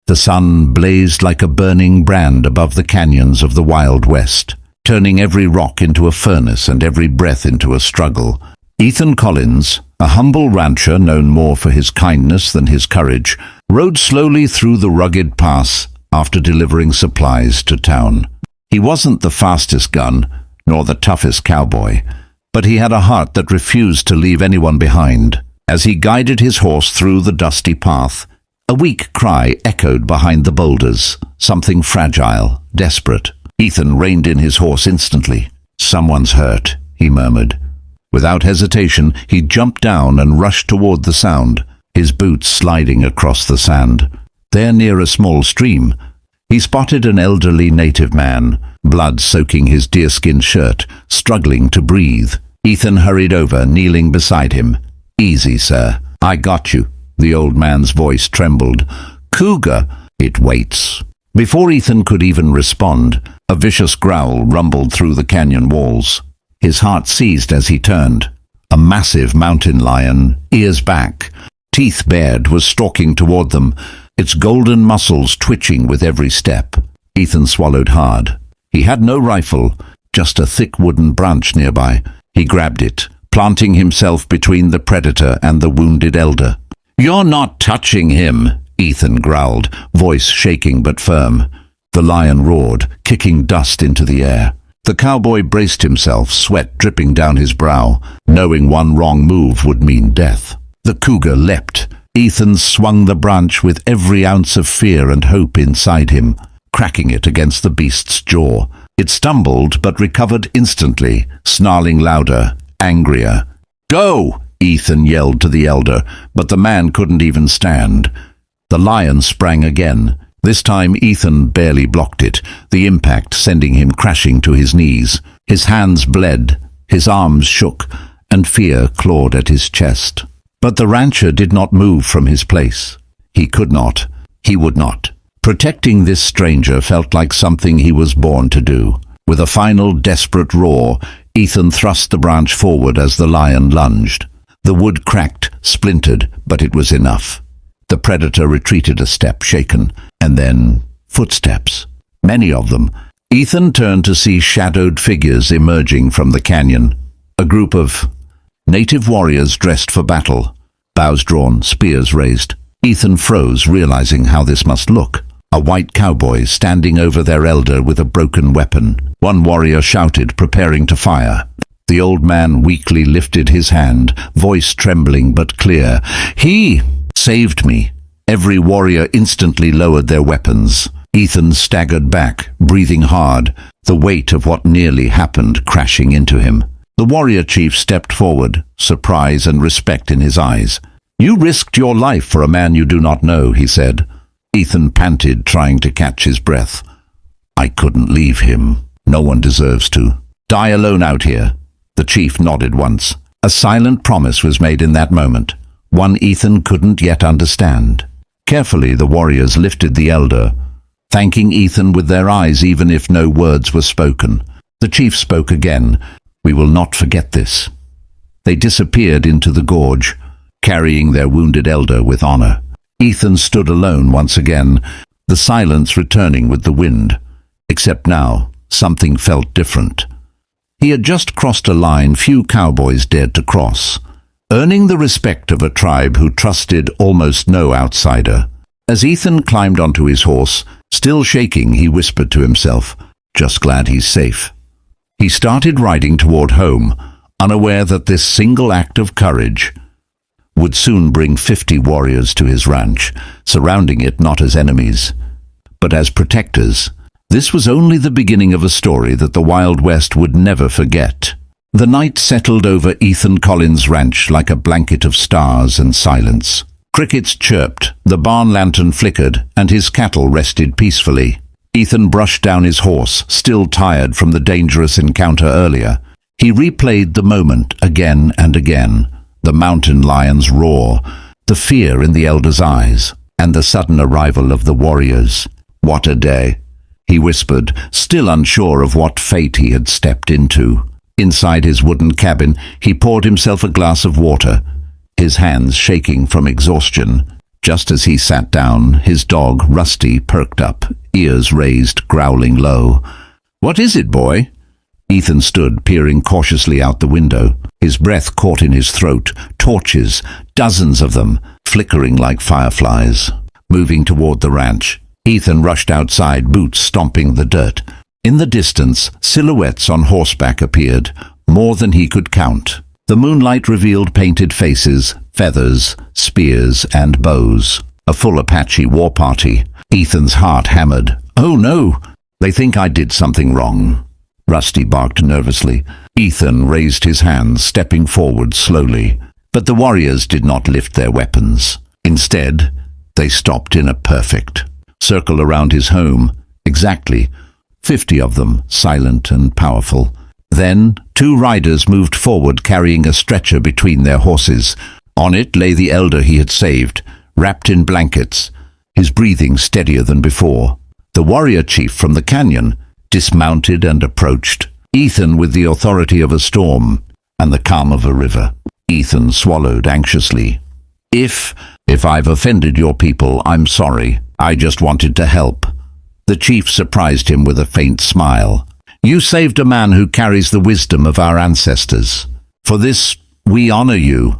The sun blazed like a burning brand above the canyons of the Wild West, turning every rock into a furnace and every breath into a struggle. Ethan Collins, a humble rancher known more for his kindness than his courage, rode slowly through the rugged pass after delivering supplies to town. He wasn't the fastest gun, nor the toughest cowboy, but he had a heart that refused to leave anyone behind. As he guided his horse through the dusty path, a weak cry echoed behind the boulders, something fragile, desperate. Ethan reined in his horse instantly. "Someone's hurt," he murmured. Without hesitation, he jumped down and rushed toward the sound, his boots sliding across the sand. There, near a small stream, he spotted an elderly native man, blood soaking his deerskin shirt, struggling to breathe. Ethan hurried over, kneeling beside him. "Easy, sir. I got you." The old man's voice trembled. "Cougar." "It waits." Before Ethan could even respond, a vicious growl rumbled through the canyon walls. His heart seized as he turned. A massive mountain lion, ears back, teeth bared, was stalking toward them, its golden muscles twitching with every step. Ethan swallowed hard. He had no rifle, just a thick wooden branch nearby. He grabbed it, planting himself between the predator and the wounded elder. "You're not touching him," Ethan growled, voice shaking but firm. The lion roared, kicking dust into the air. The cowboy braced himself, sweat dripping down his brow, knowing one wrong move would mean death. The cougar leapt. Ethan swung the branch with every ounce of fear and hope inside him, cracking it against the beast's jaw. It stumbled but recovered instantly, snarling louder, angrier. "Go!" Ethan yelled to the elder, but the man couldn't even stand. The lion sprang again. This time Ethan barely blocked it, the impact sending him crashing to his knees. His hands bled, his arms shook, and fear clawed at his chest. But the rancher did not move from his place. He could not. He would not. Protecting this stranger felt like something he was born to do. With a final desperate roar, Ethan thrust the branch forward as the lion lunged. The wood cracked, splintered, but it was enough. The predator retreated a step, shaken, and then footsteps. Many of them. Ethan turned to see shadowed figures emerging from the canyon. A group of native warriors dressed for battle, bows drawn, spears raised. Ethan froze, realizing how this must look. A white cowboy standing over their elder with a broken weapon. One warrior shouted, preparing to fire. The old man weakly lifted his hand, voice trembling but clear. "He saved me." Every warrior instantly lowered their weapons. Ethan staggered back, breathing hard, the weight of what nearly happened crashing into him. The warrior chief stepped forward, surprise and respect in his eyes. "You risked your life for a man you do not know," he said. Ethan panted, trying to catch his breath. "I couldn't leave him. No one deserves to. Die alone out here." The chief nodded once. A silent promise was made in that moment, one Ethan couldn't yet understand. Carefully, the warriors lifted the elder, thanking Ethan with their eyes even if no words were spoken. The chief spoke again. "We will not forget this." They disappeared into the gorge, carrying their wounded elder with honor. Ethan stood alone once again, the silence returning with the wind. Except now, something felt different. He had just crossed a line few cowboys dared to cross, earning the respect of a tribe who trusted almost no outsider. As Ethan climbed onto his horse, still shaking, he whispered to himself, "Just glad he's safe." He started riding toward home, unaware that this single act of courage would soon bring 50 warriors to his ranch, surrounding it not as enemies, but as protectors. This was only the beginning of a story that the Wild West would never forget. The night settled over Ethan Collins' ranch like a blanket of stars and silence. Crickets chirped, the barn lantern flickered, and his cattle rested peacefully. Ethan brushed down his horse, still tired from the dangerous encounter earlier. He replayed the moment again and again. The mountain lion's roar, the fear in the elder's eyes, and the sudden arrival of the warriors. What a day, he whispered, still unsure of what fate he had stepped into. Inside his wooden cabin, he poured himself a glass of water, his hands shaking from exhaustion. Just as he sat down, his dog, Rusty, perked up, ears raised, growling low. "What is it, boy?" Ethan stood, peering cautiously out the window. His breath caught in his throat. Torches, dozens of them, flickering like fireflies, moving toward the ranch. Ethan rushed outside, boots stomping the dirt. In the distance, silhouettes on horseback appeared, more than he could count. The moonlight revealed painted faces, feathers, spears, and bows. A full Apache war party. Ethan's heart hammered. "Oh no! They think I did something wrong." Rusty barked nervously. Ethan raised his hands, stepping forward slowly. But the warriors did not lift their weapons. Instead, they stopped in a perfect circle around his home. Exactly 50 of them, silent and powerful. Then 2 riders moved forward, carrying a stretcher between their horses. On it lay the elder he had saved, wrapped in blankets, his breathing steadier than before. The warrior chief from the canyon dismounted and approached. Ethan with the authority of a storm and the calm of a river. Ethan swallowed anxiously. If I've offended your people, I'm sorry. I just wanted to help." The chief surprised him with a faint smile. "You saved a man who carries the wisdom of our ancestors. For this, we honor you."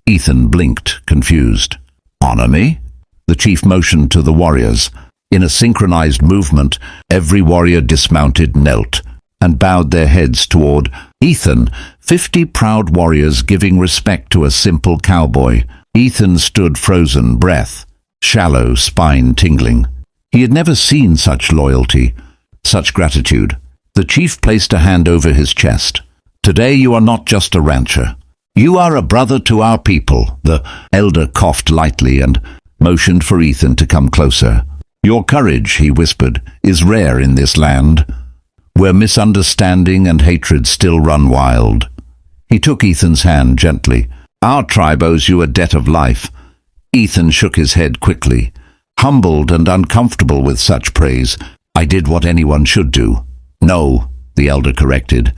Ethan blinked, confused. "Honor me?" The chief motioned to the warriors. In a synchronized movement, every warrior dismounted, knelt, and bowed their heads toward Ethan. 50 proud warriors giving respect to a simple cowboy. Ethan stood frozen, breath shallow, spine tingling. He had never seen such loyalty, such gratitude. The chief placed a hand over his chest. "Today you are not just a rancher. You are a brother to our people." The elder coughed lightly and motioned for Ethan to come closer. "Your courage," he whispered, "is rare in this land, where misunderstanding and hatred still run wild." He took Ethan's hand gently. "Our tribe owes you a debt of life." Ethan shook his head quickly, humbled and uncomfortable with such praise. "I did what anyone should do." "No," the elder corrected.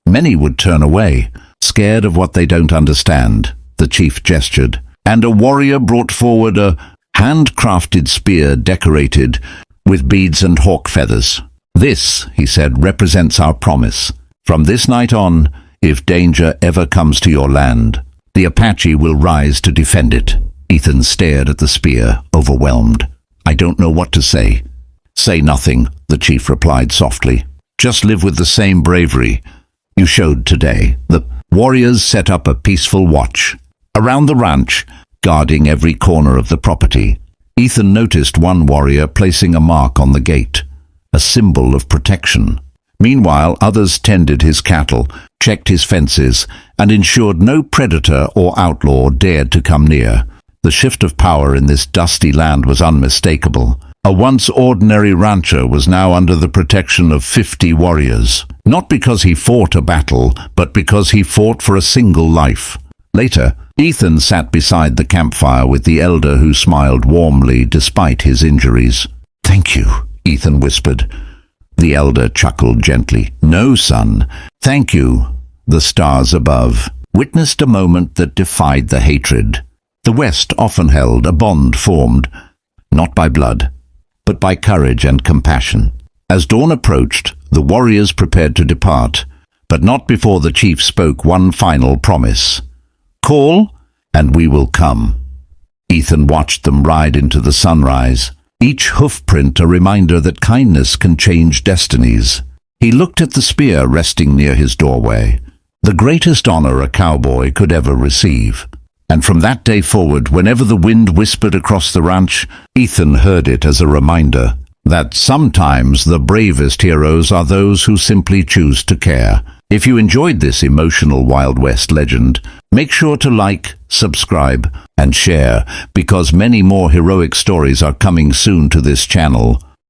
"Many would turn away, scared of what they don't understand." The chief gestured, and a warrior brought forward a handcrafted spear decorated with beads and hawk feathers. "This," he said, "represents our promise. From this night on, if danger ever comes to your land, the Apache will rise to defend it." Ethan stared at the spear, overwhelmed. "I don't know what to say." "Say nothing," the chief replied softly. "Just live with the same bravery you showed today." The warriors set up a peaceful watch around the ranch, guarding every corner of the property. Ethan noticed one warrior placing a mark on the gate, a symbol of protection. Meanwhile, others tended his cattle, checked his fences, and ensured no predator or outlaw dared to come near. The shift of power in this dusty land was unmistakable. A once ordinary rancher was now under the protection of 50 warriors, not because he fought a battle, but because he fought for a single life. Later, Ethan sat beside the campfire with the elder, who smiled warmly despite his injuries. "Thank you," Ethan whispered. The elder chuckled gently. "No, son. Thank you." The stars above witnessed a moment that defied the hatred. The West often held a bond formed, not by blood, but by courage and compassion. As dawn approached, the warriors prepared to depart, but not before the chief spoke one final promise. "Call, and we will come." Ethan watched them ride into the sunrise, each hoofprint a reminder that kindness can change destinies. He looked at the spear resting near his doorway, the greatest honor a cowboy could ever receive. And from that day forward, whenever the wind whispered across the ranch, Ethan heard it as a reminder that sometimes the bravest heroes are those who simply choose to care. If you enjoyed this emotional Wild West legend, make sure to like, subscribe, and share, because many more heroic stories are coming soon to this channel.